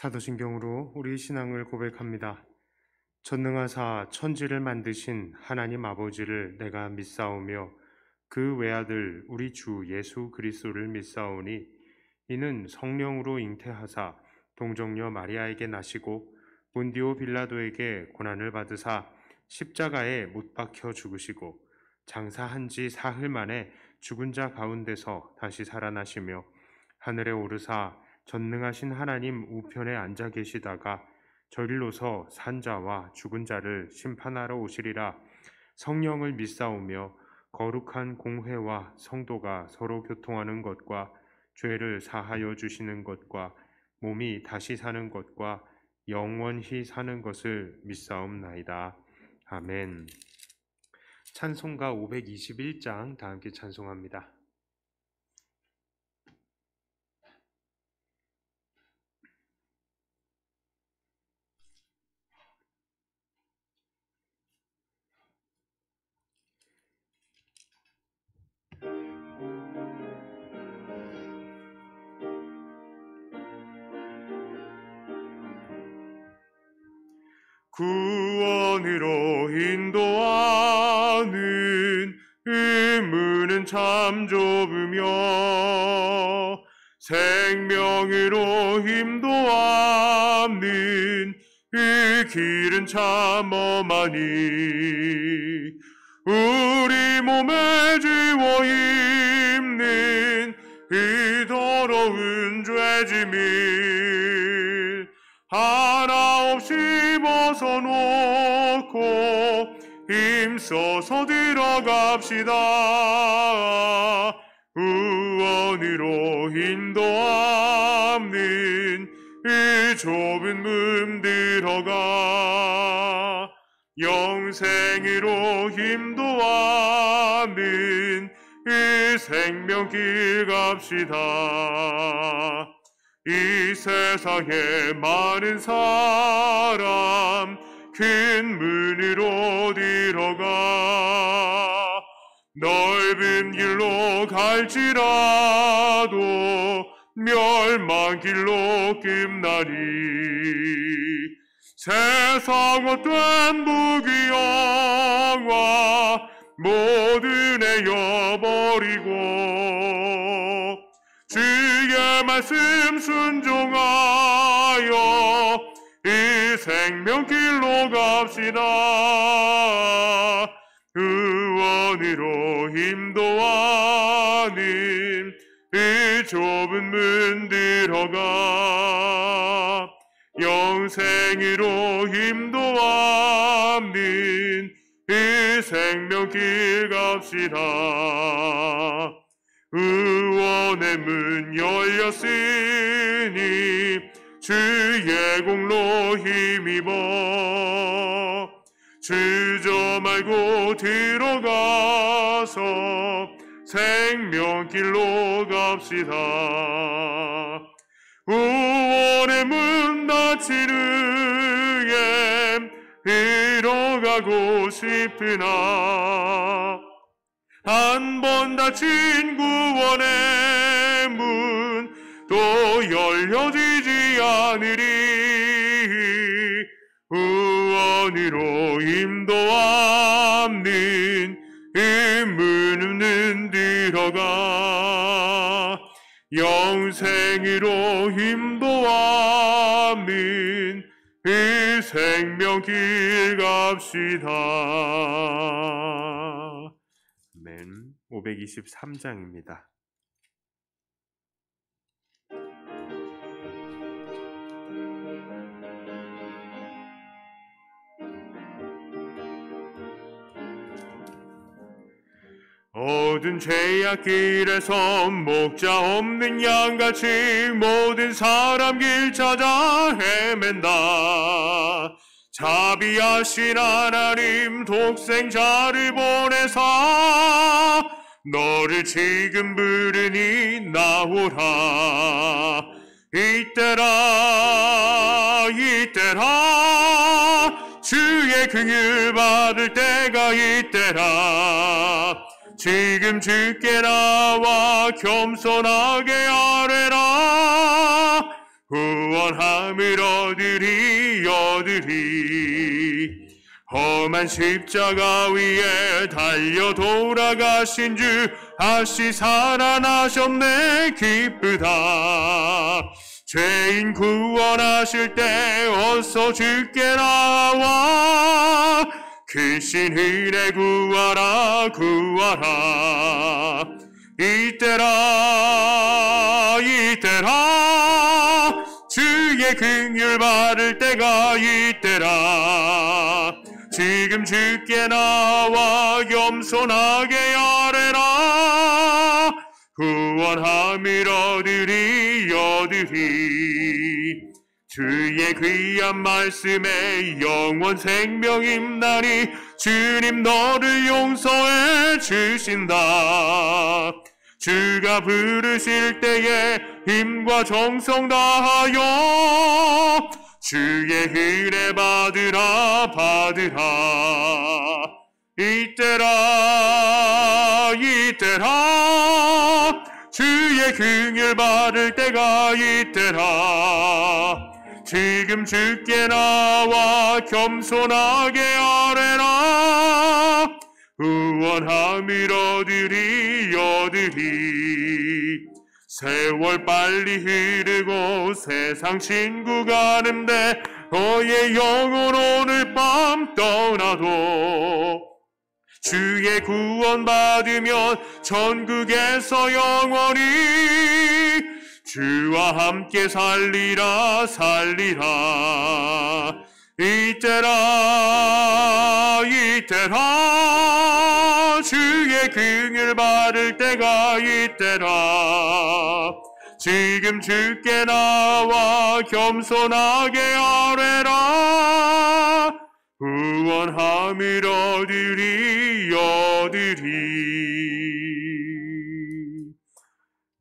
사도신경으로 우리 신앙을 고백합니다. 전능하사 천지를 만드신 하나님 아버지를 내가 믿사오며 그 외아들 우리 주 예수 그리스도를 믿사오니 이는 성령으로 잉태하사 동정녀 마리아에게 나시고 본디오 빌라도에게 고난을 받으사 십자가에 못 박혀 죽으시고 장사한 지 사흘 만에 죽은 자 가운데서 다시 살아나시며 하늘에 오르사 전능하신 하나님 우편에 앉아 계시다가 저리로서 산자와 죽은 자를 심판하러 오시리라. 성령을 믿사오며 거룩한 공회와 성도가 서로 교통하는 것과 죄를 사하여 주시는 것과 몸이 다시 사는 것과 영원히 사는 것을 믿사옵나이다. 아멘. 찬송가 521장 다 함께 찬송합니다. 구원으로 인도하는 의문은 참 좁으며 생명으로 인도하는 그 길은 참 험하니 우리 몸에 지워 입는 그 더러운 죄짐을 하나 없이 벗어놓고 힘써서 들어갑시다. 구원으로 인도하는 이 좁은 문 들어가 영생으로 인도하는 이 생명길 갑시다. 이 세상에 많은 사람 큰 문으로 들어가 넓은 길로 갈지라도 멸망길로 끝나리. 세상 어떤 부귀영화 모두 내어버리고 주의 말씀 순종하여 이 생명길로 갑시다. 구원으로 인도하는 이 좁은 문 들어가 영생으로 인도하는 이 생명길 갑시다. 의원의 문 열렸으니 주의 공로 힘입어 주저 말고 들어가서 생명길로 갑시다. 의원의 문 닫히르게 들어가고 싶으나 한 번 닫힌 구원의 문 또 열려지지 않으리. 구원으로 인도하는 이 문은 들어가 영생으로 인도하는 이 생명길 갑시다. 아멘. 523장입니다. 모든 죄악길에서 목자 없는 양같이 모든 사람 길 찾아 헤맨다. 자비하신 하나님 독생자를 보내사 너를 지금 부르니 나오라. 이때라 이때라 주의 긍휼 받을 때가 이때라. 지금 주께 나와 겸손하게 아뢰라. 구원함을 얻으리. 험한 십자가 위에 달려 돌아가신 주 다시 살아나셨네 기쁘다. 죄인 구원하실 때 어서 주께 나와 크신 은혜 구하라 구하라. 이때라 주의 긍휼 받을 때가 이때라. 지금 주께 나와 겸손하게 아뢰라. 구원함을 얻으리. 주의 귀한 말씀에 영원 생명 임나니 주님 너를 용서해 주신다. 주가 부르실 때에 힘과 정성 다하여 주의 은혜 받으라. 이때라 주의 긍휼 받을 때가 이때라. 지금 주께 나와 겸손하게 아뢰라. 구원함을 얻으리. 세월 빨리 흐르고 세상 친구 가는데 너의 영혼 오늘 밤 떠나도 주의 구원 받으면 천국에서 영원히 주와 함께 살리라. 이때라 주의 긍휼 받을 때가 이때라. 지금 주께 나와 겸손하게 아뢰라. 구원함을 얻으리.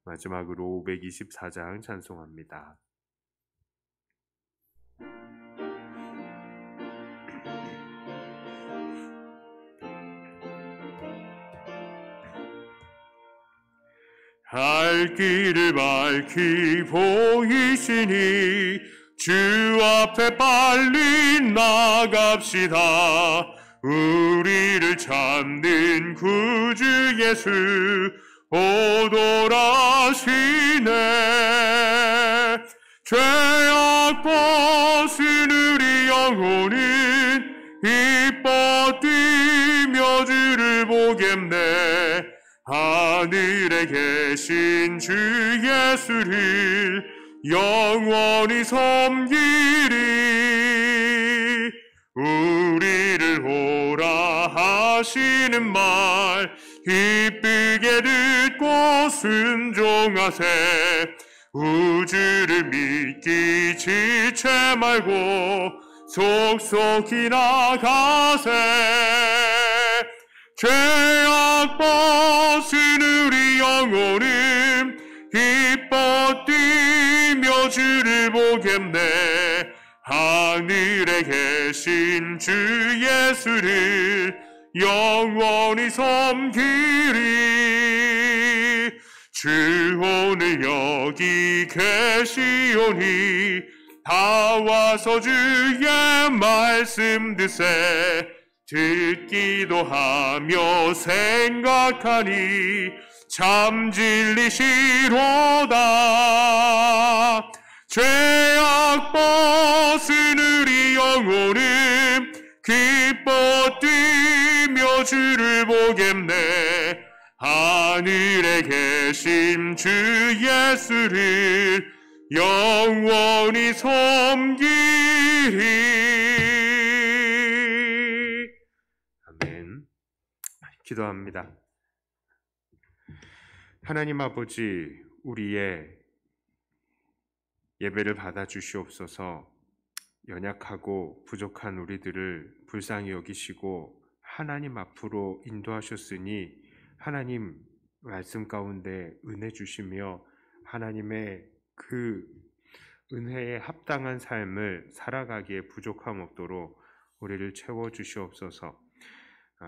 마지막으로 524장 찬송합니다. 갈 길을 밝히 보이시니 주 앞에 빨리 나갑시다. 우리를 찾는 구주 예수 오돌아시네. 죄악 벗은 우리 영혼은 기뻐 뛰며 주를 보겠네. 하늘에 계신 주 예수를 영원히 섬기리. 우리를 오라 하시는 말 기쁘게 듣고 순종하세. 우주를 믿기 지체 말고 속속히 나가세. 죄악 벗은 우리 영혼은 기뻐 뛰며 주를 보겠네. 하늘에 계신 주 예수를 영원히 섬기리. 주 오늘 여기 계시오니 다 와서 주의 말씀 듣세. 듣기도 하며 생각하니 참 진리시로다. 죄악 벗은 우리 영혼은 기뻐 뛰며 주를 보겠네. 하늘에 계신 주 예수를 영원히 섬기리. 아멘. 기도합니다. 하나님 아버지, 우리의 예배를 받아주시옵소서. 연약하고 부족한 우리들을 불쌍히 여기시고 하나님 앞으로 인도하셨으니 하나님 말씀 가운데 은혜 주시며 하나님의 그 은혜에 합당한 삶을 살아가기에 부족함 없도록 우리를 채워주시옵소서.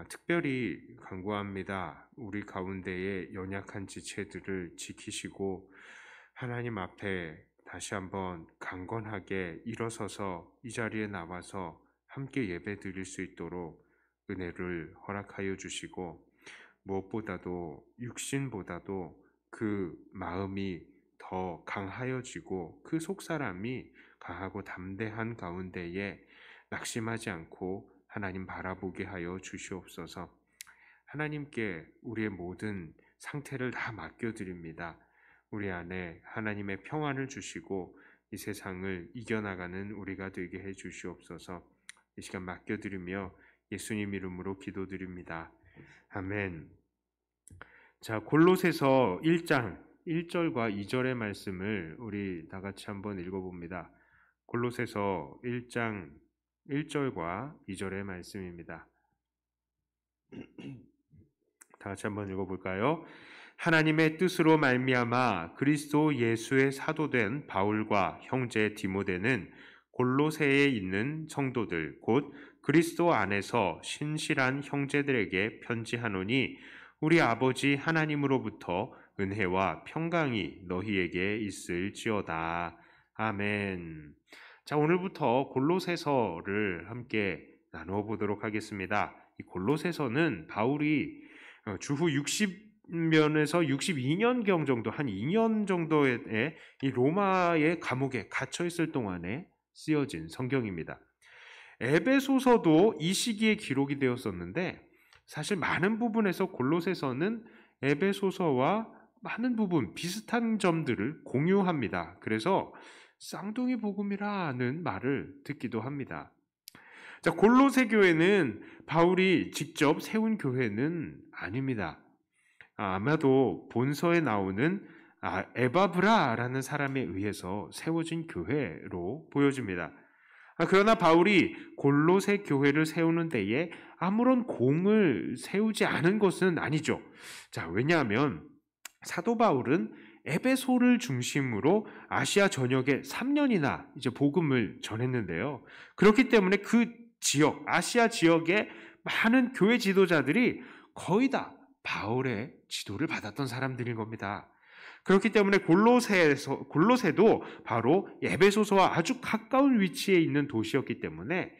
특별히 간구합니다. 우리 가운데의 연약한 지체들을 지키시고 하나님 앞에 다시 한번 강건하게 일어서서 이 자리에 나와서 함께 예배 드릴 수 있도록 은혜를 허락하여 주시고, 무엇보다도 육신보다도 그 마음이 더 강하여지고 그 속사람이 강하고 담대한 가운데에 낙심하지 않고 하나님 바라보게 하여 주시옵소서. 하나님께 우리의 모든 상태를 다 맡겨드립니다. 우리 안에 하나님의 평안을 주시고 이 세상을 이겨나가는 우리가 되게 해 주시옵소서. 이 시간 맡겨드리며 예수님 이름으로 기도드립니다. 아멘. 자, 골로새서 1장 1절과 2절의 말씀을 우리 다 같이 한번 읽어봅니다. 골로새서 1장 1절과 2절의 말씀입니다. 다 같이 한번 읽어볼까요? 하나님의 뜻으로 말미암아 그리스도 예수의 사도된 바울과 형제 디모데는 골로새에 있는 성도들 곧 그리스도 안에서 신실한 형제들에게 편지하노니 우리 아버지 하나님으로부터 은혜와 평강이 너희에게 있을지어다. 아멘. 자, 오늘부터 골로새서를 함께 나누어 보도록 하겠습니다. 이 골로새서는 바울이 주후 60년에서 62년경 정도, 한 2년 정도의 이 로마의 감옥에 갇혀 있을 동안에 쓰여진 성경입니다. 에베소서도 이 시기에 기록이 되었었는데 사실 많은 부분에서 골로새서는 에베소서와 많은 부분 비슷한 점들을 공유합니다. 그래서 쌍둥이 복음이라는 말을 듣기도 합니다. 자, 골로새 교회는 바울이 직접 세운 교회는 아닙니다. 아마도 본서에 나오는 에바브라라는 사람에 의해서 세워진 교회로 보여집니다. 그러나 바울이 골로새 교회를 세우는 데에 아무런 공을 세우지 않은 것은 아니죠. 자, 왜냐하면 사도 바울은 에베소를 중심으로 아시아 전역에 3년이나 이제 복음을 전했는데요. 그렇기 때문에 그 지역, 아시아 지역의 많은 교회 지도자들이 거의 다 바울의 지도를 받았던 사람들인 겁니다. 그렇기 때문에 골로새도 바로 에베소서와 아주 가까운 위치에 있는 도시였기 때문에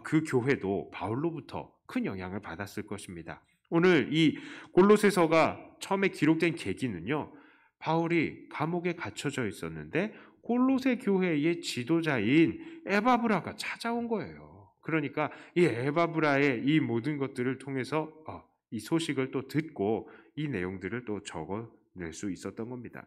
그 교회도 바울로부터 큰 영향을 받았을 것입니다. 오늘 이 골로새서가 처음에 기록된 계기는요, 바울이 감옥에 갇혀져 있었는데 골로새 교회의 지도자인 에바브라가 찾아온 거예요. 그러니까 이 에바브라의 이 모든 것들을 통해서 이 소식을 또 듣고 이 내용들을 또 적어낼 수 있었던 겁니다.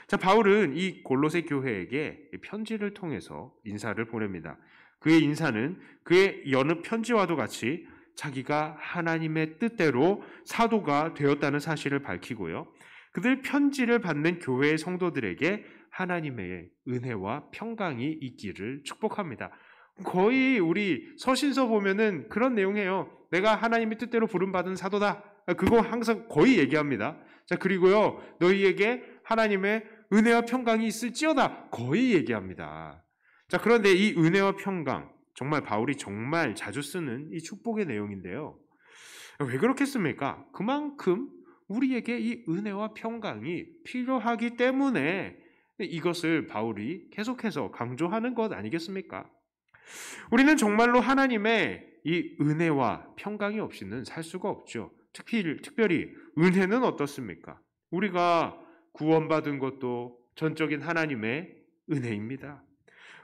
자, 바울은 이 골로새 교회에게 편지를 통해서 인사를 보냅니다. 그의 인사는 그의 여느 편지와도 같이 자기가 하나님의 뜻대로 사도가 되었다는 사실을 밝히고요. 그들 편지를 받는 교회의 성도들에게 하나님의 은혜와 평강이 있기를 축복합니다. 거의 우리 서신서 보면은 그런 내용이에요. 내가 하나님의 뜻대로 부름받은 사도다. 그거 항상 거의 얘기합니다. 자, 그리고요, 너희에게 하나님의 은혜와 평강이 있을지어다. 거의 얘기합니다. 자, 그런데 이 은혜와 평강, 정말 바울이 정말 자주 쓰는 이 축복의 내용인데요. 왜 그렇겠습니까? 그만큼 우리에게 이 은혜와 평강이 필요하기 때문에 이것을 바울이 계속해서 강조하는 것 아니겠습니까? 우리는 정말로 하나님의 이 은혜와 평강이 없이는 살 수가 없죠. 특별히 은혜는 어떻습니까? 우리가 구원받은 것도 전적인 하나님의 은혜입니다.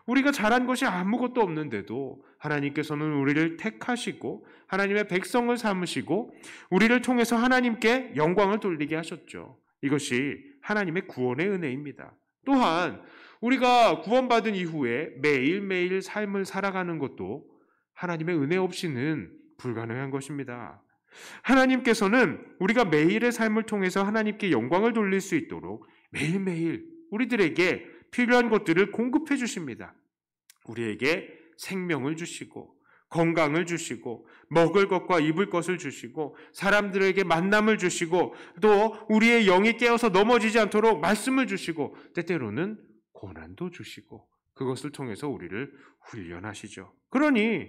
우리가 잘한 것이 아무것도 없는데도 하나님께서는 우리를 택하시고 하나님의 백성을 삼으시고 우리를 통해서 하나님께 영광을 돌리게 하셨죠. 이것이 하나님의 구원의 은혜입니다. 또한 우리가 구원받은 이후에 매일매일 삶을 살아가는 것도 하나님의 은혜 없이는 불가능한 것입니다. 하나님께서는 우리가 매일의 삶을 통해서 하나님께 영광을 돌릴 수 있도록 매일매일 우리들에게 필요한 것들을 공급해 주십니다. 우리에게 생명을 주시고 건강을 주시고 먹을 것과 입을 것을 주시고 사람들에게 만남을 주시고 또 우리의 영이 깨어서 넘어지지 않도록 말씀을 주시고 때때로는 고난도 주시고 그것을 통해서 우리를 훈련하시죠. 그러니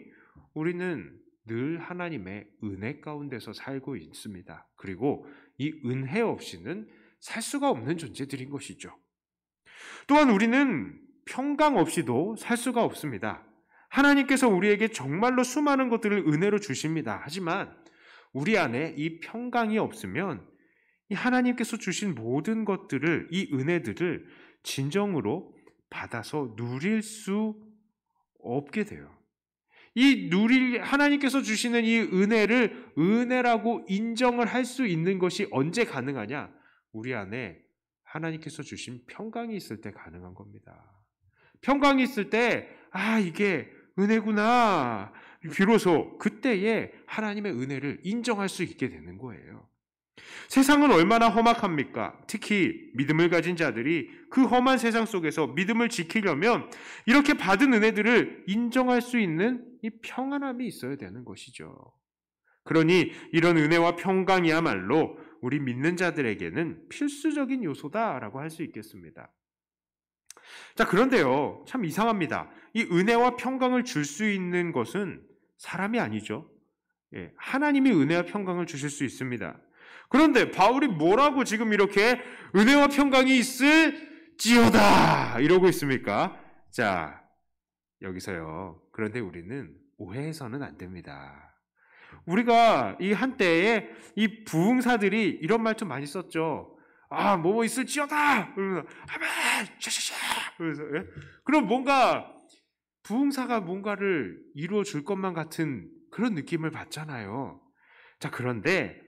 우리는 늘 하나님의 은혜 가운데서 살고 있습니다. 그리고 이 은혜 없이는 살 수가 없는 존재들인 것이죠. 또한 우리는 평강 없이도 살 수가 없습니다. 하나님께서 우리에게 정말로 수많은 것들을 은혜로 주십니다. 하지만 우리 안에 이 평강이 없으면 이 하나님께서 주신 모든 것들을, 이 은혜들을 진정으로 받아서 누릴 수 없게 돼요. 하나님께서 주시는 이 은혜를 은혜라고 인정을 할 수 있는 것이 언제 가능하냐? 우리 안에 하나님께서 주신 평강이 있을 때 가능한 겁니다. 평강이 있을 때, 이게 은혜구나. 비로소 그때에 하나님의 은혜를 인정할 수 있게 되는 거예요. 세상은 얼마나 험악합니까? 특히 믿음을 가진 자들이 그 험한 세상 속에서 믿음을 지키려면 이렇게 받은 은혜들을 인정할 수 있는 이 평안함이 있어야 되는 것이죠. 그러니 이런 은혜와 평강이야말로 우리 믿는 자들에게는 필수적인 요소다라고 할 수 있겠습니다. 자, 그런데요, 참 이상합니다. 이 은혜와 평강을 줄 수 있는 것은 사람이 아니죠. 하나님이 은혜와 평강을 주실 수 있습니다. 그런데 바울이 뭐라고 지금 이렇게 은혜와 평강이 있을지어다 이러고 있습니까? 자, 여기서요. 그런데 우리는 오해해서는 안 됩니다. 우리가 이 한때에 이 부흥사들이 이런 말 좀 많이 썼죠. 뭐 있을지어다. 그러면서 아멘, 샤샤샤. 그래서 그럼 뭔가 부흥사가 뭔가를 이루어 줄 것만 같은 그런 느낌을 받잖아요. 자, 그런데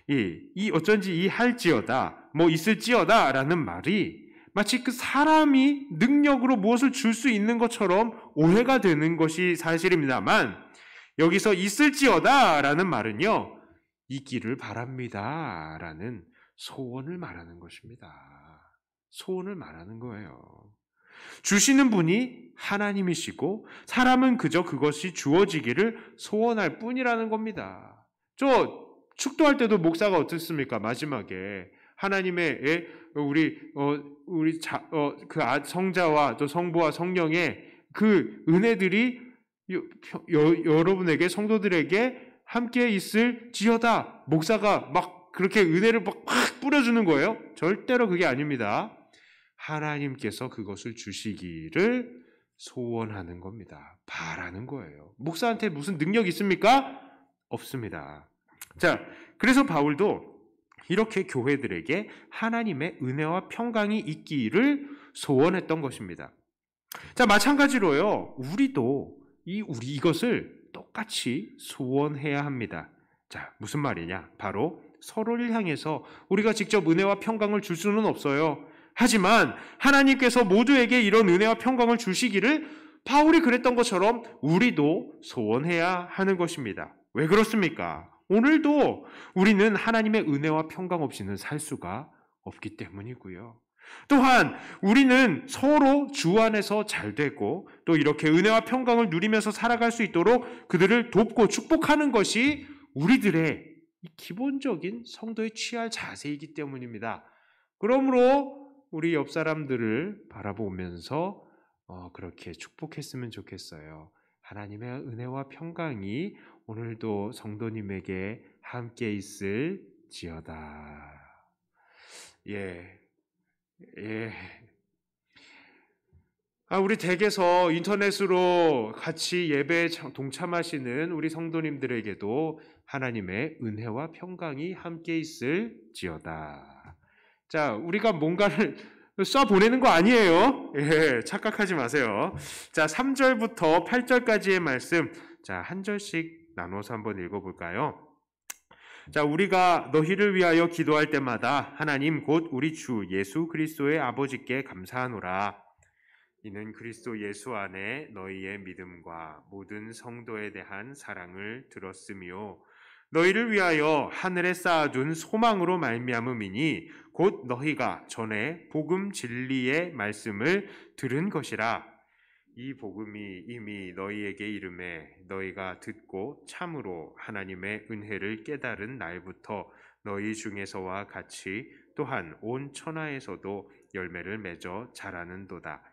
이 어쩐지 이 할지어다, 뭐 있을지어다라는 말이 마치 그 사람이 능력으로 무엇을 줄 수 있는 것처럼 오해가 되는 것이 사실입니다만, 여기서 있을지어다라는 말은요, 있기를 바랍니다라는 소원을 말하는 것입니다. 소원을 말하는 거예요. 주시는 분이 하나님이시고 사람은 그저 그것이 주어지기를 소원할 뿐이라는 겁니다. 축도할 때도 목사가 어떻습니까? 마지막에 하나님의 성자와 또 성부와 성령의 그 은혜들이 여러분에게, 성도들에게 함께 있을지어다. 목사가 막 그렇게 은혜를 막 뿌려주는 거예요? 절대로 그게 아닙니다. 하나님께서 그것을 주시기를 소원하는 겁니다. 바라는 거예요. 목사한테 무슨 능력이 있습니까? 없습니다. 자, 그래서 바울도 이렇게 교회들에게 하나님의 은혜와 평강이 있기를 소원했던 것입니다. 자, 마찬가지로요, 우리도 이것을 똑같이 소원해야 합니다. 자, 무슨 말이냐? 바로 서로를 향해서 우리가 직접 은혜와 평강을 줄 수는 없어요. 하지만 하나님께서 모두에게 이런 은혜와 평강을 주시기를 바울이 그랬던 것처럼 우리도 소원해야 하는 것입니다. 왜 그렇습니까? 오늘도 우리는 하나님의 은혜와 평강 없이는 살 수가 없기 때문이고요. 또한 우리는 서로 주 안에서 잘 되고 또 이렇게 은혜와 평강을 누리면서 살아갈 수 있도록 그들을 돕고 축복하는 것이 우리들의 기본적인 성도의 취할 자세이기 때문입니다. 그러므로 우리 옆 사람들을 바라보면서 그렇게 축복했으면 좋겠어요. 하나님의 은혜와 평강이 오늘도 성도님에게 함께 있을지어다. 예. 우리 댁에서 인터넷으로 같이 예배에 동참하시는 우리 성도님들에게도 하나님의 은혜와 평강이 함께 있을지어다. 자, 우리가 뭔가를 쏴 보내는 거 아니에요. 착각하지 마세요. 자, 3절부터 8절까지의 말씀, 자, 한 절씩 나눠서 한번 읽어볼까요? 자, 우리가 너희를 위하여 기도할 때마다 하나님 곧 우리 주 예수 그리스도의 아버지께 감사하노라. 이는 그리스도 예수 안에 너희의 믿음과 모든 성도에 대한 사랑을 들었으며 너희를 위하여 하늘에 쌓아둔 소망으로 말미암음이니 곧 너희가 전에 복음 진리의 말씀을 들은 것이라. 이 복음이 이미 너희에게 이름에 너희가 듣고 참으로 하나님의 은혜를 깨달은 날부터 너희 중에서와 같이 또한 온 천하에서도 열매를 맺어 자라는도다.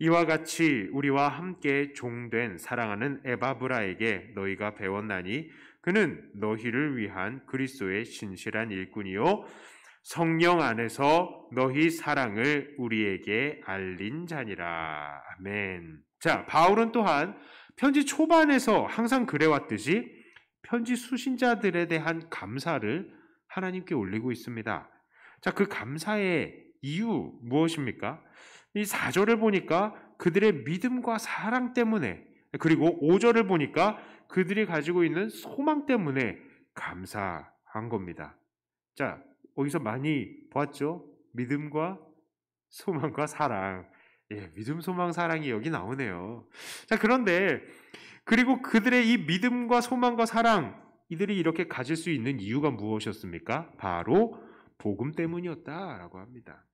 이와 같이 우리와 함께 종된 사랑하는 에바브라에게 너희가 배웠나니 그는 너희를 위한 그리스도의 신실한 일꾼이요 성령 안에서 너희 사랑을 우리에게 알린 자니라. 아멘. 자, 바울은 또한 편지 초반에서 항상 그래왔듯이 편지 수신자들에 대한 감사를 하나님께 올리고 있습니다. 자, 그 감사의 이유 무엇입니까? 이 4절을 보니까 그들의 믿음과 사랑 때문에, 그리고 5절을 보니까 그들이 가지고 있는 소망 때문에 감사한 겁니다. 자, 어디서 많이 보았죠? 믿음과 소망과 사랑. 예, 믿음, 소망, 사랑이 여기 나오네요. 자, 그런데 그리고 그들의 이 믿음과 소망과 사랑, 이들이 이렇게 가질 수 있는 이유가 무엇이었습니까? 바로 복음 때문이었다라고 합니다.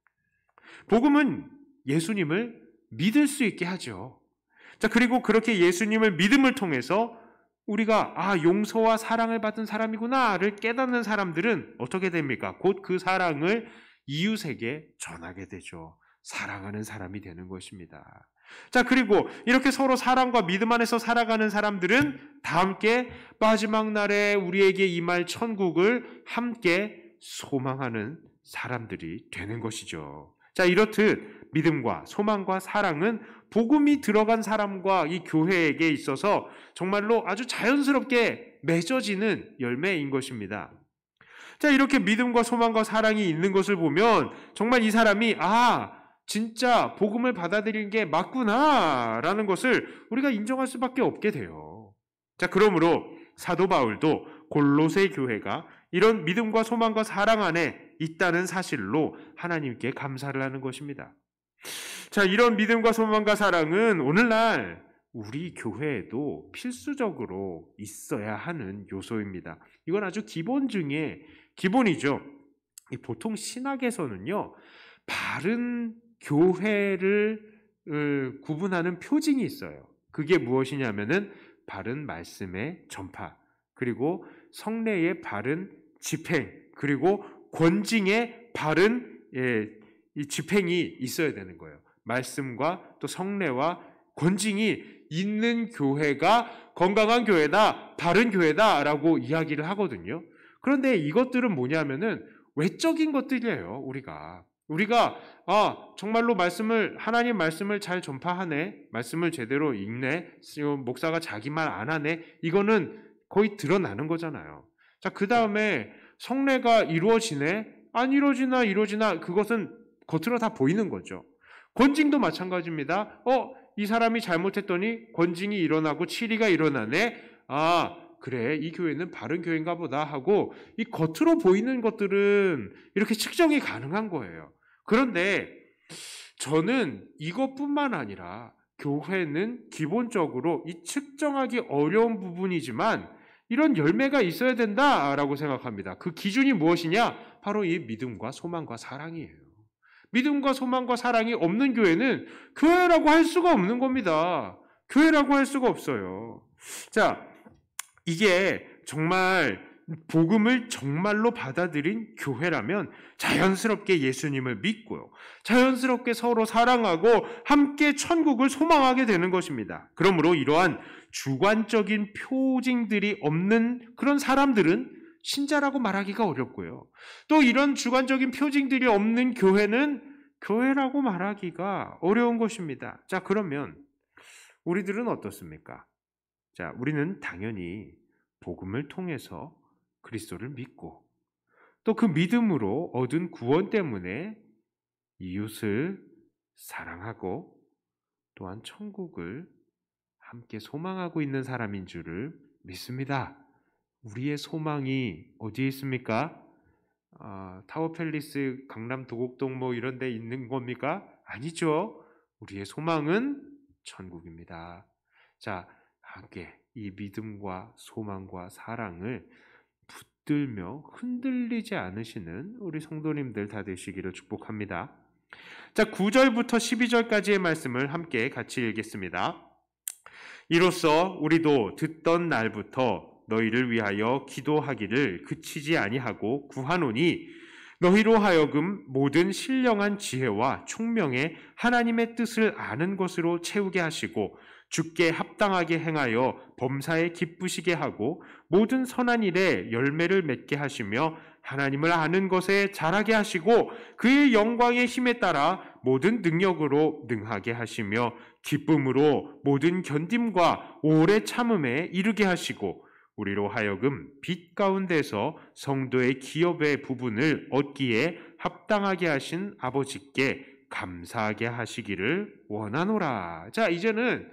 복음은 예수님을 믿을 수 있게 하죠. 자, 그리고 그렇게 예수님을 믿음을 통해서 우리가 용서와 사랑을 받은 사람이구나를 깨닫는 사람들은 어떻게 됩니까? 곧 그 사랑을 이웃에게 전하게 되죠. 사랑하는 사람이 되는 것입니다. 자, 그리고 이렇게 서로 사랑과 믿음 안에서 살아가는 사람들은 다 함께 마지막 날에 우리에게 임할 천국을 함께 소망하는 사람들이 되는 것이죠. 자, 이렇듯 믿음과 소망과 사랑은 복음이 들어간 사람과 이 교회에게 있어서 정말로 아주 자연스럽게 맺어지는 열매인 것입니다. 자, 이렇게 믿음과 소망과 사랑이 있는 것을 보면 정말 이 사람이 진짜 복음을 받아들이는 게 맞구나라는 것을 우리가 인정할 수밖에 없게 돼요. 자, 그러므로 사도 바울도 골로새 교회가 이런 믿음과 소망과 사랑 안에 있다는 사실로 하나님께 감사를 하는 것입니다. 자, 이런 믿음과 소망과 사랑은 오늘날 우리 교회에도 필수적으로 있어야 하는 요소입니다. 이건 아주 기본 중에 기본이죠. 보통 신학에서는요, 바른 교회를 구분하는 표징이 있어요. 그게 무엇이냐면은 바른 말씀의 전파, 그리고 성례의 바른 집행, 그리고 권징의 바른 이 집행이 있어야 되는 거예요. 말씀과 또 성례와 권징이 있는 교회가 건강한 교회다, 바른 교회다라고 이야기를 하거든요. 그런데 이것들은 뭐냐면은 외적인 것들이에요. 우리가 정말로 하나님 말씀을 잘 전파하네, 말씀을 제대로 읽네, 목사가 자기 말 안 하네, 이거는 거의 드러나는 거잖아요. 자, 그 다음에 성례가 이루어지네, 안 이루어지나 그것은 겉으로 다 보이는 거죠. 권징도 마찬가지입니다. 이 사람이 잘못했더니 권징이 일어나고 치리가 일어나네. 그래, 이 교회는 바른 교회인가 보다 하고 이 겉으로 보이는 것들은 이렇게 측정이 가능한 거예요. 그런데 저는 이것뿐만 아니라 교회는 기본적으로 이 측정하기 어려운 부분이지만 이런 열매가 있어야 된다라고 생각합니다. 그 기준이 무엇이냐? 바로 이 믿음과 소망과 사랑이에요. 믿음과 소망과 사랑이 없는 교회는 교회라고 할 수가 없는 겁니다. 교회라고 할 수가 없어요. 자, 이게 정말 복음을 정말로 받아들인 교회라면 자연스럽게 예수님을 믿고요, 자연스럽게 서로 사랑하고 함께 천국을 소망하게 되는 것입니다. 그러므로 이러한 주관적인 표징들이 없는 그런 사람들은 신자라고 말하기가 어렵고요, 또 이런 주관적인 표징들이 없는 교회는 교회라고 말하기가 어려운 것입니다. 자, 그러면 우리들은 어떻습니까? 자, 우리는 당연히 복음을 통해서 그리스도를 믿고 또 그 믿음으로 얻은 구원 때문에 이웃을 사랑하고 또한 천국을 함께 소망하고 있는 사람인 줄을 믿습니다. 우리의 소망이 어디에 있습니까? 타워팰리스, 강남 도곡동 이런 데 있는 겁니까? 아니죠. 우리의 소망은 천국입니다. 자, 함께 이 믿음과 소망과 사랑을 붙들며 흔들리지 않으시는 우리 성도님들 다 되시기를 축복합니다. 자, 9절부터 12절까지의 말씀을 함께 같이 읽겠습니다. 이로써 우리도 듣던 날부터 너희를 위하여 기도하기를 그치지 아니하고 구하노니 너희로 하여금 모든 신령한 지혜와 총명에 하나님의 뜻을 아는 것으로 채우게 하시고 주께 합당하게 행하여 범사에 기쁘시게 하고 모든 선한 일에 열매를 맺게 하시며 하나님을 아는 것에 자라게 하시고 그의 영광의 힘에 따라 모든 능력으로 능하게 하시며 기쁨으로 모든 견딤과 오래 참음에 이르게 하시고 우리로 하여금 빛 가운데서 성도의 기업의 부분을 얻기에 합당하게 하신 아버지께 감사하게 하시기를 원하노라. 자, 이제는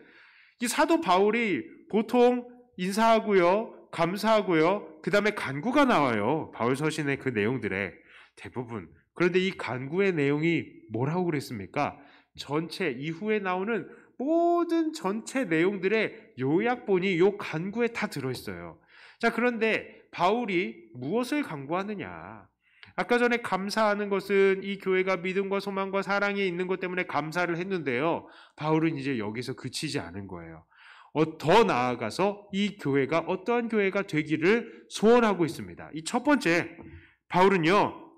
이 사도 바울이 보통 인사하고요, 감사하고요, 그 다음에 간구가 나와요. 바울 서신의 그 내용들의 대부분. 그런데 이 간구의 내용이 뭐라고 그랬습니까? 전체 이후에 나오는 모든 전체 내용들의 요약본이 요 간구에 다 들어있어요. 자, 그런데 바울이 무엇을 간구하느냐? 아까 전에 감사하는 것은 이 교회가 믿음과 소망과 사랑이 있는 것 때문에 감사를 했는데요. 바울은 이제 여기서 그치지 않은 거예요. 더 나아가서 이 교회가 어떠한 교회가 되기를 소원하고 있습니다. 이 첫 번째, 바울은요,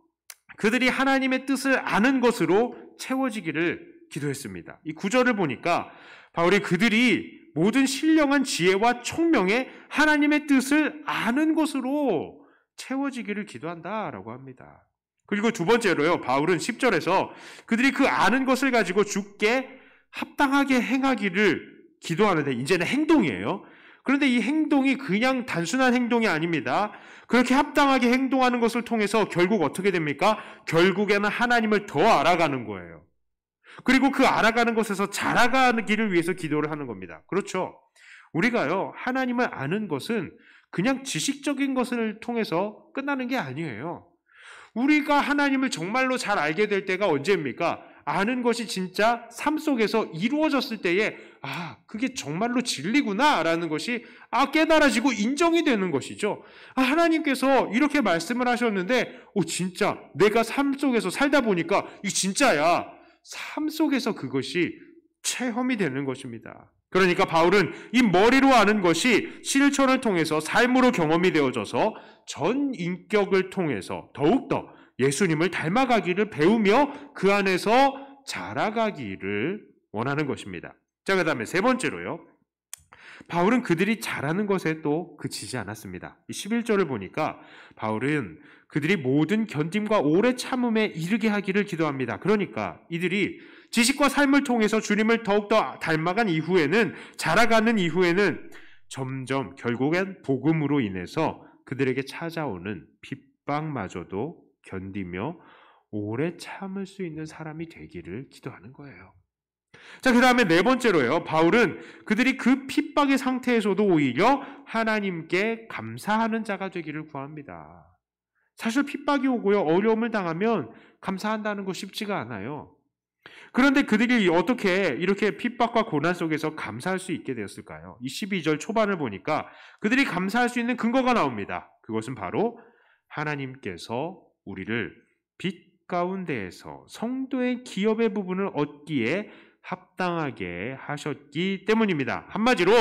그들이 하나님의 뜻을 아는 것으로 채워지기를 기도했습니다. 이 9절을 보니까 바울이 그들이 모든 신령한 지혜와 총명에 하나님의 뜻을 아는 것으로 채워지기를 기도한다라고 합니다. 그리고 두 번째로요, 바울은 10절에서 그들이 그 아는 것을 가지고 주께 합당하게 행하기를 기도하는데 이제는 행동이에요. 그런데 이 행동이 그냥 단순한 행동이 아닙니다. 그렇게 합당하게 행동하는 것을 통해서 결국 어떻게 됩니까? 결국에는 하나님을 더 알아가는 거예요. 그리고 그 알아가는 것에서 자라가기를 위해서 기도를 하는 겁니다. 그렇죠. 우리가요, 하나님을 아는 것은 그냥 지식적인 것을 통해서 끝나는 게 아니에요. 우리가 하나님을 정말로 잘 알게 될 때가 언제입니까? 아는 것이 진짜 삶 속에서 이루어졌을 때에 그게 정말로 진리구나라는 것이 깨달아지고 인정이 되는 것이죠. 하나님께서 이렇게 말씀을 하셨는데 진짜 내가 삶 속에서 살다 보니까 이 진짜야. 삶 속에서 그것이 체험이 되는 것입니다. 그러니까 바울은 이 머리로 아는 것이 실천을 통해서 삶으로 경험이 되어져서 전 인격을 통해서 더욱더 예수님을 닮아가기를 배우며 그 안에서 자라가기를 원하는 것입니다. 자, 그 다음에 세 번째로요. 바울은 그들이 잘하는 것에 또 그치지 않았습니다. 11절을 보니까 바울은 그들이 모든 견딤과 오래 참음에 이르게 하기를 기도합니다. 그러니까 이들이 지식과 삶을 통해서 주님을 더욱더 닮아간 이후에는, 자라가는 이후에는 점점 결국엔 복음으로 인해서 그들에게 찾아오는 핍박마저도 견디며 오래 참을 수 있는 사람이 되기를 기도하는 거예요. 자, 그 다음에 네 번째로요. 바울은 그들이 그 핍박의 상태에서도 오히려 하나님께 감사하는 자가 되기를 구합니다. 사실 핍박이 오고요, 어려움을 당하면 감사한다는 거 쉽지가 않아요. 그런데 그들이 어떻게 이렇게 핍박과 고난 속에서 감사할 수 있게 되었을까요? 이 12절 초반을 보니까 그들이 감사할 수 있는 근거가 나옵니다. 그것은 바로 하나님께서 우리를 빛 가운데에서 성도의 기업의 부분을 얻기에 합당하게 하셨기 때문입니다. 한마디로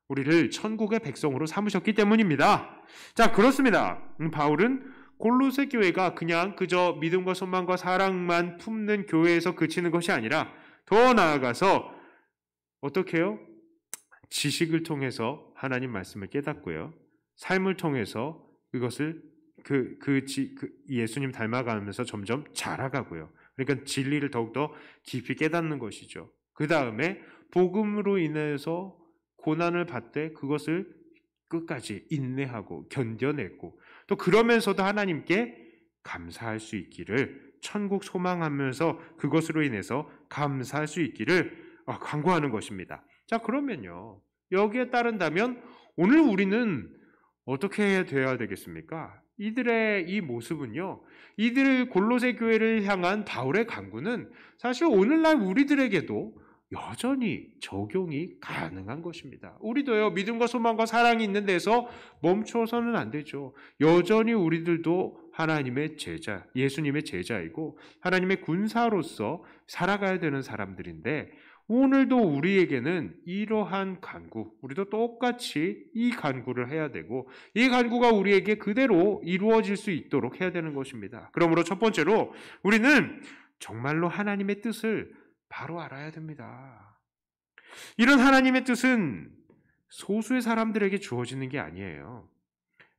우리를 천국의 백성으로 삼으셨기 때문입니다. 자, 그렇습니다. 바울은 골로새 교회가 그냥 그저 믿음과 소망과 사랑만 품는 교회에서 그치는 것이 아니라 더 나아가서 어떻게 해요? 지식을 통해서 하나님 말씀을 깨닫고요. 삶을 통해서 그것을 예수님 닮아가면서 점점 자라가고요. 그러니까 진리를 더욱더 깊이 깨닫는 것이죠. 그 다음에 복음으로 인해서 고난을 받되 그것을 끝까지 인내하고 견뎌내고 또 그러면서도 하나님께 감사할 수 있기를, 천국 소망하면서 그것으로 인해서 감사할 수 있기를 간구하는 것입니다. 자, 그러면요, 여기에 따른다면 오늘 우리는 어떻게 해야 돼야 되겠습니까? 이들의 이 모습은요, 이들 골로새 교회를 향한 바울의 간구는 사실 오늘날 우리들에게도 여전히 적용이 가능한 것입니다. 우리도요, 믿음과 소망과 사랑이 있는 데서 멈춰서는 안 되죠. 여전히 우리들도 하나님의 제자, 예수님의 제자이고 하나님의 군사로서 살아가야 되는 사람들인데, 오늘도 우리에게는 이러한 간구, 우리도 똑같이 이 간구를 해야 되고 이 간구가 우리에게 그대로 이루어질 수 있도록 해야 되는 것입니다. 그러므로 첫 번째로 우리는 정말로 하나님의 뜻을 바로 알아야 됩니다. 이런 하나님의 뜻은 소수의 사람들에게 주어지는 게 아니에요.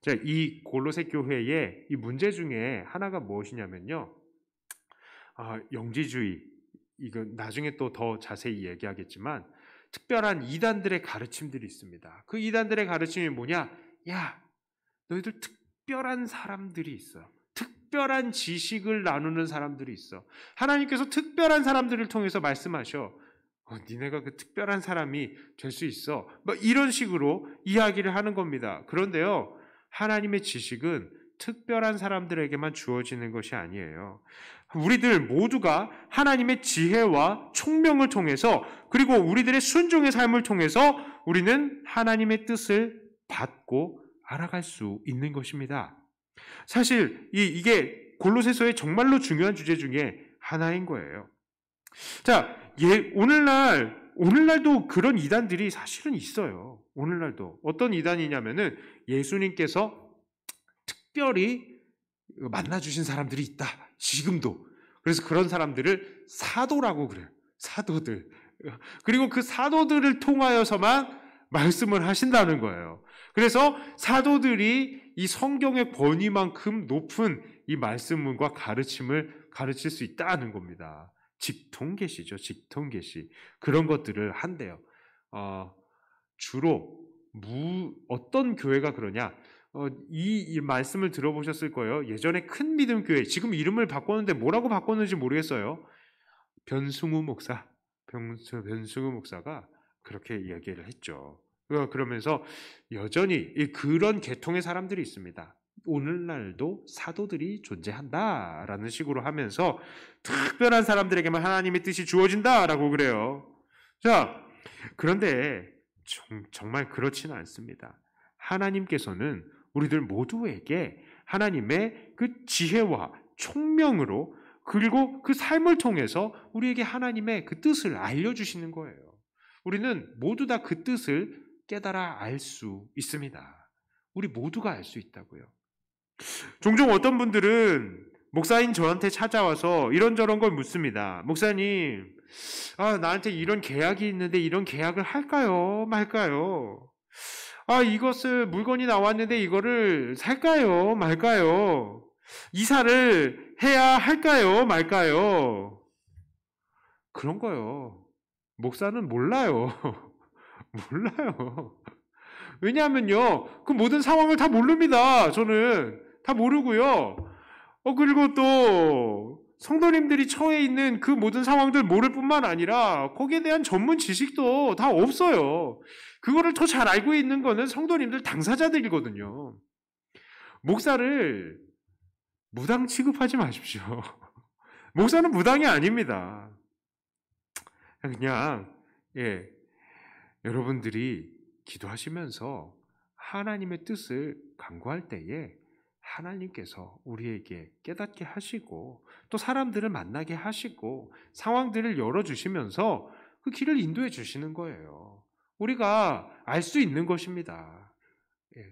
자, 이 골로새 교회의 이 문제 중에 하나가 무엇이냐면요. 영지주의, 이거 나중에 또 더 자세히 얘기하겠지만 특별한 이단들의 가르침들이 있습니다. 그 이단들의 가르침이 뭐냐? 야, 너희들 특별한 사람들이 있어. 특별한 지식을 나누는 사람들이 있어. 하나님께서 특별한 사람들을 통해서 말씀하셔. 니네가 그 특별한 사람이 될 수 있어. 뭐 이런 식으로 이야기를 하는 겁니다. 그런데요, 하나님의 지식은 특별한 사람들에게만 주어지는 것이 아니에요. 우리들 모두가 하나님의 지혜와 총명을 통해서, 그리고 우리들의 순종의 삶을 통해서 우리는 하나님의 뜻을 받고 알아갈 수 있는 것입니다. 사실 이게 골로새서의 정말로 중요한 주제 중에 하나인 거예요. 자, 오늘날도 그런 이단들이 사실은 있어요. 오늘날도 어떤 이단이냐면은 예수님께서 특별히 만나주신 사람들이 있다. 지금도. 그래서 그런 사람들을 사도라고 그래요. 사도들. 그리고 그 사도들을 통하여서만 말씀을 하신다는 거예요. 그래서 사도들이 이 성경의 권위만큼 높은 이 말씀과 가르침을 가르칠 수 있다는 겁니다. 직통계시죠. 직통계시. 그런 것들을 한대요. 주로 어떤 교회가 그러냐? 이 말씀을 들어보셨을 거예요. 예전에 큰 믿음 교회, 지금 이름을 바꿨는데 뭐라고 바꿨는지 모르겠어요. 변승우 목사가 그렇게 얘기를 했죠. 그러면서 여전히 그런 계통의 사람들이 있습니다. 오늘날도 사도들이 존재한다라는 식으로 하면서 특별한 사람들에게만 하나님의 뜻이 주어진다라고 그래요. 자, 그런데 정말 그렇지는 않습니다. 하나님께서는 우리들 모두에게 하나님의 그 지혜와 총명으로, 그리고 그 삶을 통해서 우리에게 하나님의 그 뜻을 알려주시는 거예요. 우리는 모두 다 그 뜻을 깨달아 알 수 있습니다. 우리 모두가 알 수 있다고요. 종종 어떤 분들은 목사인 저한테 찾아와서 이런저런 걸 묻습니다. 목사님, 나한테 이런 계약이 있는데 이런 계약을 할까요? 말까요? 물건이 나왔는데 이거를 살까요? 말까요? 이사를 해야 할까요? 말까요? 그런 거요. 목사는 몰라요. 몰라요. 왜냐하면요, 그 모든 상황을 다 모릅니다. 저는 다 모르고요. 그리고 또 성도님들이 처해 있는 그 모든 상황들 모를 뿐만 아니라 거기에 대한 전문 지식도 다 없어요. 그거를 더 잘 알고 있는 거는 성도님들 당사자들이거든요. 목사를 무당 취급하지 마십시오. 목사는 무당이 아닙니다. 그냥 여러분들이 기도하시면서 하나님의 뜻을 간구할 때에 하나님께서 우리에게 깨닫게 하시고 또 사람들을 만나게 하시고 상황들을 열어주시면서 그 길을 인도해 주시는 거예요. 우리가 알 수 있는 것입니다.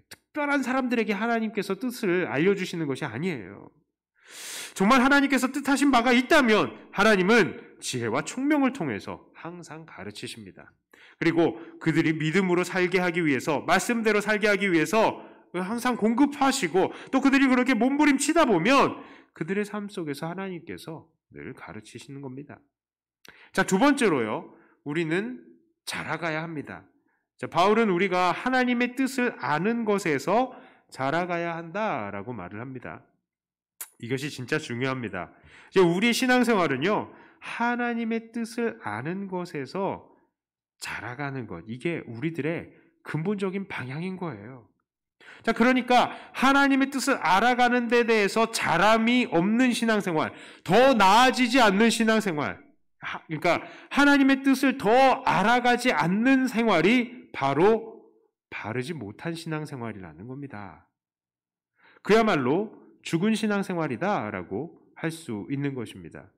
특별한 사람들에게 하나님께서 뜻을 알려주시는 것이 아니에요. 정말 하나님께서 뜻하신 바가 있다면 하나님은 지혜와 총명을 통해서 항상 가르치십니다. 그리고 그들이 믿음으로 살게 하기 위해서, 말씀대로 살게 하기 위해서 항상 공급하시고, 또 그들이 그렇게 몸부림치다 보면 그들의 삶 속에서 하나님께서 늘 가르치시는 겁니다. 자, 두 번째로요, 우리는 자라가야 합니다. 자, 바울은 우리가 하나님의 뜻을 아는 것에서 자라가야 한다라고 말을 합니다. 이것이 진짜 중요합니다. 우리의 신앙생활은요, 하나님의 뜻을 아는 것에서 자라가는 것, 이게 우리들의 근본적인 방향인 거예요. 자, 그러니까 하나님의 뜻을 알아가는 데 대해서 자람이 없는 신앙생활, 더 나아지지 않는 신앙생활, 그러니까 하나님의 뜻을 더 알아가지 않는 생활이 바로 바르지 못한 신앙생활이라는 겁니다. 그야말로 죽은 신앙생활이다라고 할 수 있는 것입니다.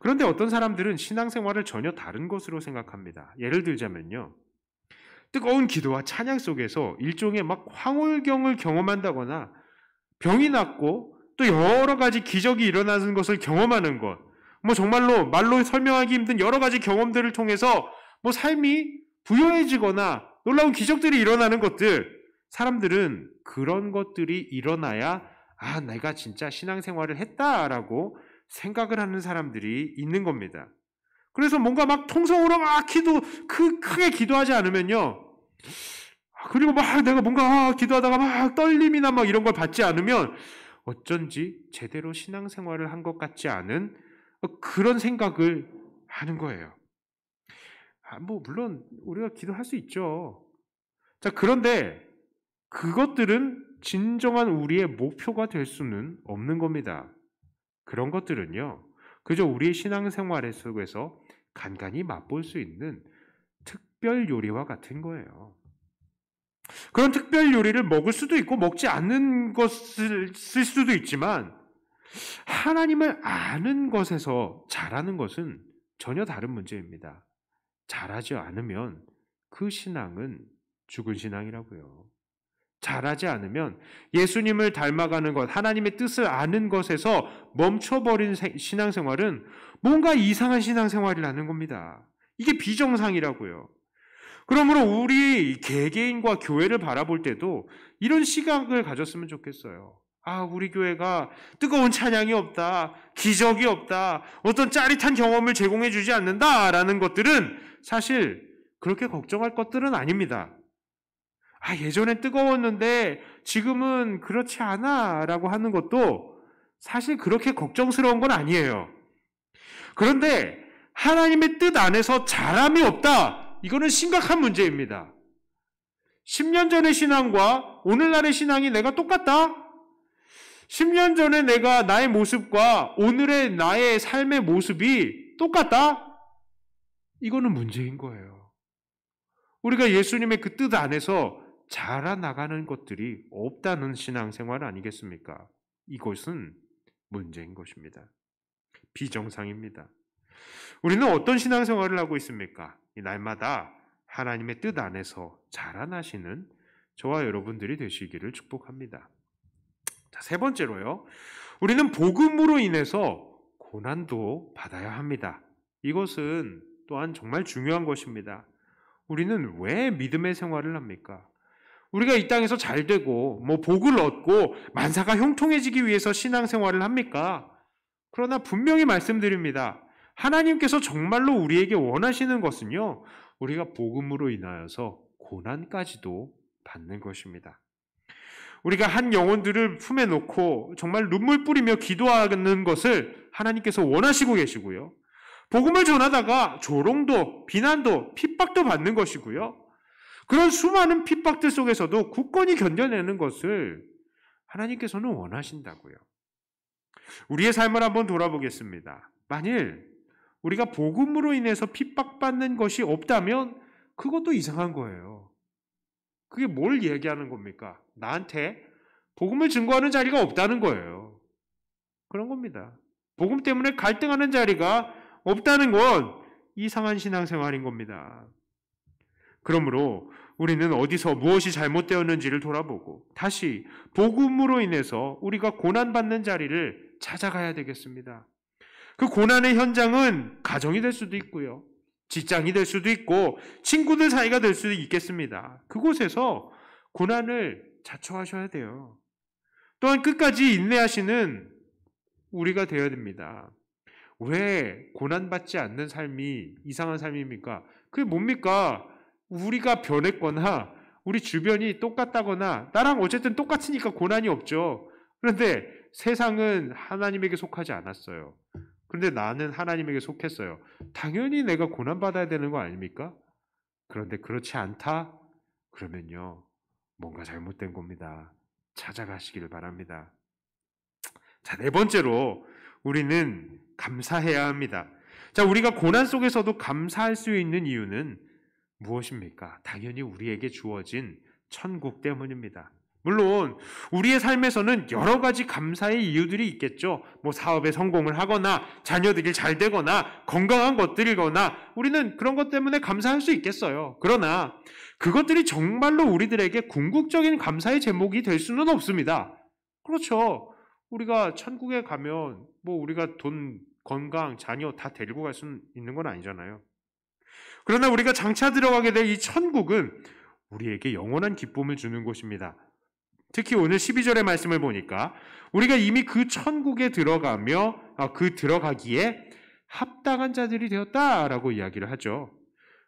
그런데 어떤 사람들은 신앙생활을 전혀 다른 것으로 생각합니다. 예를 들자면요, 뜨거운 기도와 찬양 속에서 일종의 황홀경을 경험한다거나 병이 낫고 또 여러 가지 기적이 일어나는 것을 경험하는 것, 정말로 말로 설명하기 힘든 여러 가지 경험들을 통해서 삶이 부여해지거나 놀라운 기적들이 일어나는 것들, 사람들은 그런 것들이 일어나야 내가 진짜 신앙생활을 했다라고 생각을 하는 사람들이 있는 겁니다. 그래서 뭔가 막 통성으로 막 크게 기도하지 않으면요. 그리고 막 내가 뭔가 기도하다가 막 떨림이나 막 이런 걸 받지 않으면 어쩐지 제대로 신앙생활을 한 것 같지 않은 그런 생각을 하는 거예요. 물론 우리가 기도할 수 있죠. 자, 그런데 그것들은 진정한 우리의 목표가 될 수는 없는 겁니다. 그런 것들은요, 그저 우리의 신앙생활 속에서 간간히 맛볼 수 있는 특별 요리와 같은 거예요. 그런 특별 요리를 먹을 수도 있고 먹지 않는 것을 쓸 수도 있지만 하나님을 아는 것에서 잘하는 것은 전혀 다른 문제입니다. 잘하지 않으면 그 신앙은 죽은 신앙이라고요. 잘하지 않으면 예수님을 닮아가는 것, 하나님의 뜻을 아는 것에서 멈춰버린 신앙생활은 뭔가 이상한 신앙생활이라는 겁니다. 이게 비정상이라고요. 그러므로 우리 개개인과 교회를 바라볼 때도 이런 시각을 가졌으면 좋겠어요. 우리 교회가 뜨거운 찬양이 없다, 기적이 없다, 어떤 짜릿한 경험을 제공해 주지 않는다라는 것들은 사실 그렇게 걱정할 것들은 아닙니다. 예전엔 뜨거웠는데 지금은 그렇지 않아 라고 하는 것도 사실 그렇게 걱정스러운 건 아니에요. 그런데 하나님의 뜻 안에서 잘함이 없다, 이거는 심각한 문제입니다. 10년 전의 신앙과 오늘날의 신앙이 내가 똑같다? 10년 전에 나의 모습과 오늘의 나의 삶의 모습이 똑같다? 이거는 문제인 거예요. 우리가 예수님의 그 뜻 안에서 자라나가는 것들이 없다는 신앙생활 아니겠습니까? 이것은 문제인 것입니다. 비정상입니다. 우리는 어떤 신앙생활을 하고 있습니까? 이 날마다 하나님의 뜻 안에서 자라나시는 저와 여러분들이 되시기를 축복합니다. 자, 세 번째로요. 우리는 복음으로 인해서 고난도 받아야 합니다. 이것은 또한 정말 중요한 것입니다. 우리는 왜 믿음의 생활을 합니까? 우리가 이 땅에서 잘 되고 복을 얻고 만사가 형통해지기 위해서 신앙생활을 합니까? 그러나 분명히 말씀드립니다. 하나님께서 정말로 우리에게 원하시는 것은요, 우리가 복음으로 인하여서 고난까지도 받는 것입니다. 우리가 한 영혼들을 품에 놓고 정말 눈물 뿌리며 기도하는 것을 하나님께서 원하시고 계시고요. 복음을 전하다가 조롱도, 비난도, 핍박도 받는 것이고요. 그런 수많은 핍박들 속에서도 굳건히 견뎌내는 것을 하나님께서는 원하신다고요. 우리의 삶을 한번 돌아보겠습니다. 만일 우리가 복음으로 인해서 핍박받는 것이 없다면 그것도 이상한 거예요. 그게 뭘 얘기하는 겁니까? 나한테 복음을 증거하는 자리가 없다는 거예요. 그런 겁니다. 복음 때문에 갈등하는 자리가 없다는 건 이상한 신앙생활인 겁니다. 그러므로 우리는 어디서 무엇이 잘못되었는지를 돌아보고 다시 복음으로 인해서 우리가 고난받는 자리를 찾아가야 되겠습니다. 그 고난의 현장은 가정이 될 수도 있고요. 직장이 될 수도 있고 친구들 사이가 될 수도 있겠습니다. 그곳에서 고난을 자초하셔야 돼요. 또한 끝까지 인내하시는 우리가 되어야 됩니다. 왜 고난받지 않는 삶이 이상한 삶입니까? 그게 뭡니까? 우리가 변했거나 우리 주변이 똑같다거나 나랑 어쨌든 똑같으니까 고난이 없죠. 그런데 세상은 하나님에게 속하지 않았어요. 그런데 나는 하나님에게 속했어요. 당연히 내가 고난받아야 되는 거 아닙니까? 그런데 그렇지 않다? 그러면요, 뭔가 잘못된 겁니다. 찾아가시길 바랍니다. 자, 네 번째로 우리는 감사해야 합니다. 자, 우리가 고난 속에서도 감사할 수 있는 이유는 무엇입니까? 당연히 우리에게 주어진 천국 때문입니다. 물론 우리의 삶에서는 여러 가지 감사의 이유들이 있겠죠. 사업에 성공을 하거나 자녀들이 잘 되거나 건강한 것들이거나 우리는 그런 것 때문에 감사할 수 있겠어요. 그러나 그것들이 정말로 우리들에게 궁극적인 감사의 제목이 될 수는 없습니다. 그렇죠. 우리가 천국에 가면 우리가 돈, 건강, 자녀 다 데리고 갈 수 있는 건 아니잖아요. 그러나 우리가 장차 들어가게 될 이 천국은 우리에게 영원한 기쁨을 주는 곳입니다. 특히 오늘 12절의 말씀을 보니까 우리가 이미 그 천국에 들어가기에 합당한 자들이 되었다라고 이야기를 하죠.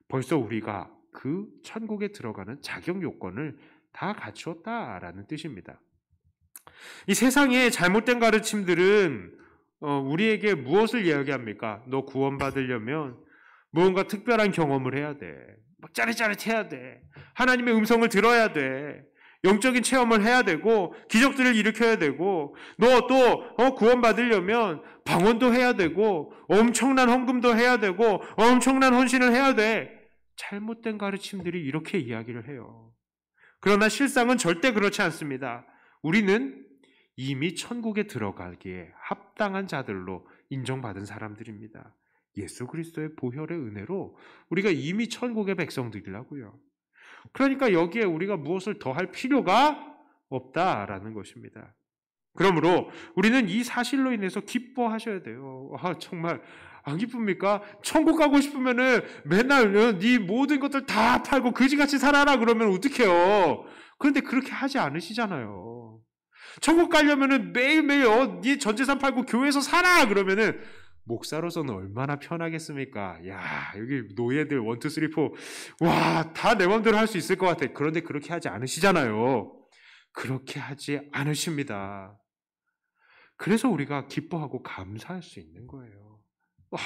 벌써 우리가 그 천국에 들어가는 자격 요건을 다 갖추었다라는 뜻입니다. 이 세상의 잘못된 가르침들은 우리에게 무엇을 이야기합니까? 너 구원받으려면 무언가 특별한 경험을 해야 돼. 막 짜릿짜릿해야 돼. 하나님의 음성을 들어야 돼. 영적인 체험을 해야 되고 기적들을 일으켜야 되고 너 또 구원받으려면 방언도 해야 되고 엄청난 헌금도 해야 되고 엄청난 헌신을 해야 돼. 잘못된 가르침들이 이렇게 이야기를 해요. 그러나 실상은 절대 그렇지 않습니다. 우리는 이미 천국에 들어가기에 합당한 자들로 인정받은 사람들입니다. 예수 그리스도의 보혈의 은혜로 우리가 이미 천국의 백성들이라고요. 그러니까 여기에 우리가 무엇을 더할 필요가 없다라는 것입니다. 그러므로 우리는 이 사실로 인해서 기뻐하셔야 돼요. 정말 안 기쁩니까? 천국 가고 싶으면은 맨날 네 모든 것들 다 팔고 그지같이 살아라 그러면 어떡해요? 그런데 그렇게 하지 않으시잖아요. 천국 가려면은 매일매일 네 전 재산 팔고 교회에서 살아 그러면은 목사로서는 얼마나 편하겠습니까? 야, 여기 노예들 1, 2, 3, 4 와, 다 내 맘대로 할 수 있을 것 같아. 그런데 그렇게 하지 않으시잖아요. 그렇게 하지 않으십니다. 그래서 우리가 기뻐하고 감사할 수 있는 거예요. 와,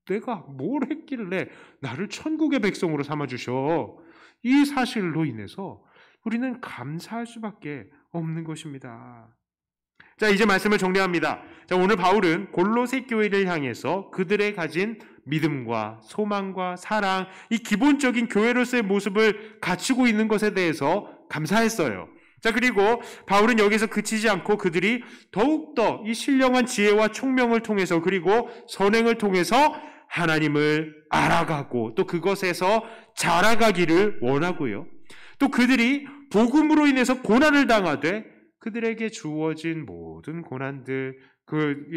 내가 뭘 했길래 나를 천국의 백성으로 삼아주셔. 이 사실로 인해서 우리는 감사할 수밖에 없는 것입니다. 자, 이제 말씀을 정리합니다. 자, 오늘 바울은 골로새 교회를 향해서 그들의 가진 믿음과 소망과 사랑, 이 기본적인 교회로서의 모습을 갖추고 있는 것에 대해서 감사했어요. 자, 그리고 바울은 여기서 그치지 않고 그들이 더욱더 이 신령한 지혜와 총명을 통해서 그리고 선행을 통해서 하나님을 알아가고 또 그것에서 자라가기를 원하고요. 또 그들이 복음으로 인해서 고난을 당하되 그들에게 주어진 모든 고난들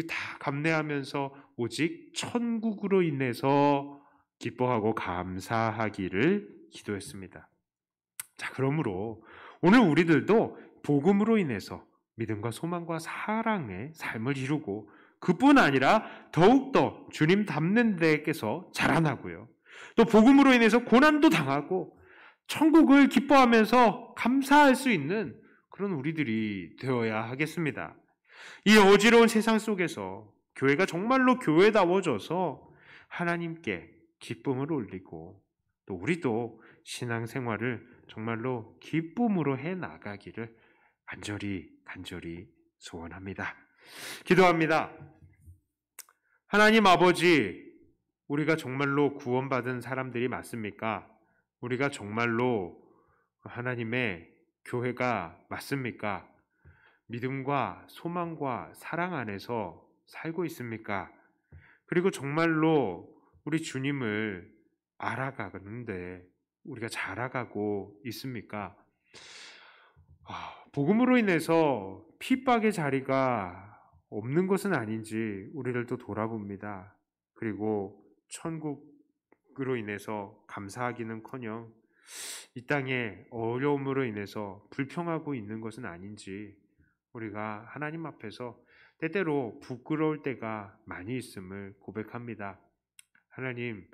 다 감내하면서 오직 천국으로 인해서 기뻐하고 감사하기를 기도했습니다. 자, 그러므로 오늘 우리들도 복음으로 인해서 믿음과 소망과 사랑의 삶을 이루고 그뿐 아니라 더욱더 주님 닮는 데에서 자라나고요. 또 복음으로 인해서 고난도 당하고 천국을 기뻐하면서 감사할 수 있는 그런 우리들이 되어야 하겠습니다. 이 어지러운 세상 속에서 교회가 정말로 교회다워져서 하나님께 기쁨을 올리고 또 우리도 신앙생활을 정말로 기쁨으로 해나가기를 간절히 소원합니다. 기도합니다. 하나님 아버지, 우리가 정말로 구원받은 사람들이 맞습니까? 우리가 정말로 하나님의 교회가 맞습니까? 믿음과 소망과 사랑 안에서 살고 있습니까? 그리고 정말로 우리 주님을 알아가는데 우리가 자라가고 있습니까? 복음으로 인해서 핍박의 자리가 없는 것은 아닌지 우리를 또 돌아봅니다. 그리고 천국으로 인해서 감사하기는커녕 이 땅에 어려움으로 인해서 불평하고 있는 것은 아닌지 우리가 하나님 앞에서 때때로 부끄러울 때가 많이 있음을 고백합니다. 하나님,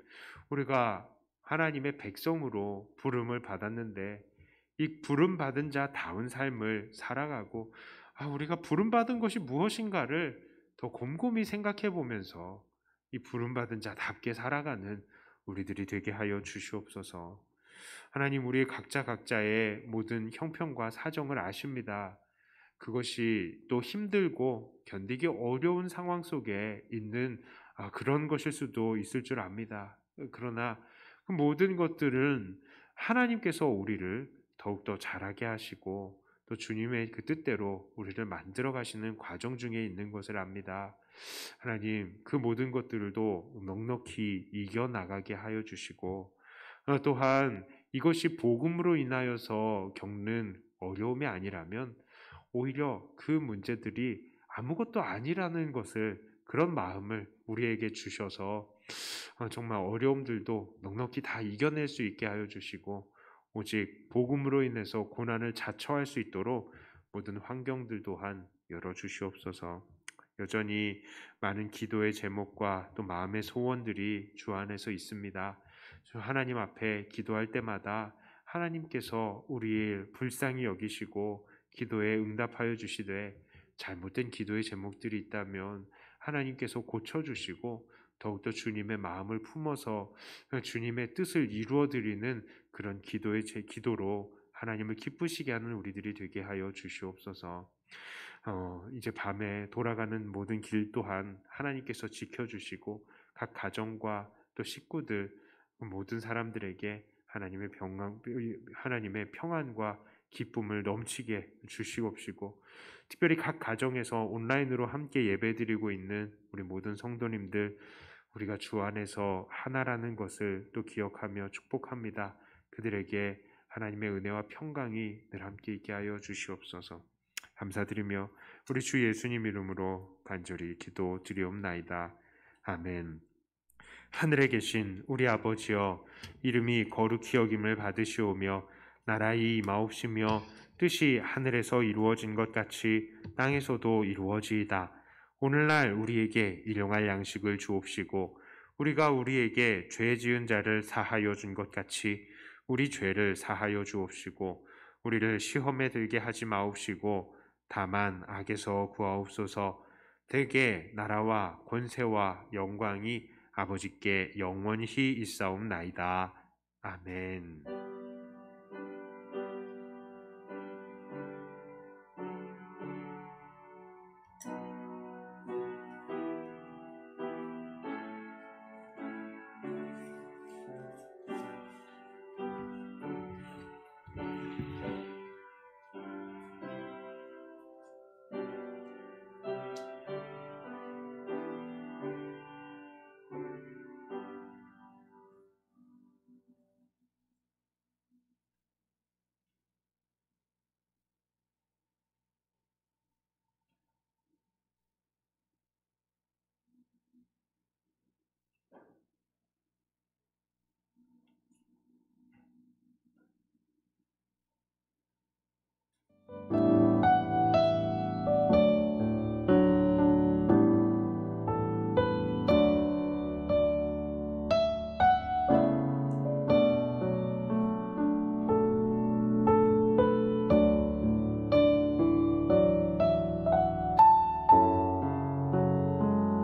우리가 하나님의 백성으로 부름을 받았는데 이 부름받은 자다운 삶을 살아가고 우리가 부름받은 것이 무엇인가를 더 곰곰이 생각해 보면서 이 부름받은 자답게 살아가는 우리들이 되게 하여 주시옵소서. 하나님, 우리 각자의 모든 형편과 사정을 아십니다. 그것이 또 힘들고 견디기 어려운 상황 속에 있는 그런 것일 수도 있을 줄 압니다. 그러나 그 모든 것들은 하나님께서 우리를 더욱더 자라게 하시고 또 주님의 그 뜻대로 우리를 만들어 가시는 과정 중에 있는 것을 압니다. 하나님, 그 모든 것들도 넉넉히 이겨나가게 하여 주시고 또한 이것이 복음으로 인하여서 겪는 어려움이 아니라면 오히려 그 문제들이 아무것도 아니라는 것을 그런 마음을 우리에게 주셔서 정말 어려움들도 넉넉히 다 이겨낼 수 있게 하여 주시고 오직 복음으로 인해서 고난을 자처할 수 있도록 모든 환경들 또한 열어 주시옵소서. 여전히 많은 기도의 제목과 또 마음의 소원들이 주 안에서 있습니다. 주 하나님 앞에 기도할 때마다 하나님께서 우리의 불쌍히 여기시고 기도에 응답하여 주시되, 잘못된 기도의 제목들이 있다면 하나님께서 고쳐주시고 더욱더 주님의 마음을 품어서 주님의 뜻을 이루어드리는 그런 기도로 하나님을 기쁘시게 하는 우리들이 되게 하여 주시옵소서. 이제 밤에 돌아가는 모든 길 또한 하나님께서 지켜주시고 각 가정과 또 식구들 모든 사람들에게 하나님의 평안과 기쁨을 넘치게 주시옵시고, 특별히 각 가정에서 온라인으로 함께 예배드리고 있는 우리 모든 성도님들, 우리가 주 안에서 하나라는 것을 또 기억하며 축복합니다. 그들에게 하나님의 은혜와 평강이 늘 함께 있게 하여 주시옵소서. 감사드리며 우리 주 예수님 이름으로 간절히 기도드리옵나이다. 아멘. 하늘에 계신 우리 아버지여, 이름이 거룩히 여김을 받으시오며 나라의 임하옵시며 뜻이 하늘에서 이루어진 것 같이 땅에서도 이루어지이다. 오늘날 우리에게 일용할 양식을 주옵시고, 우리가 우리에게 죄 지은 자를 사하여 준 것 같이 우리 죄를 사하여 주옵시고, 우리를 시험에 들게 하지 마옵시고 다만 악에서 구하옵소서. 대개 나라와 권세와 영광이 아버지께 영원히 있사옵나이다. 아멘.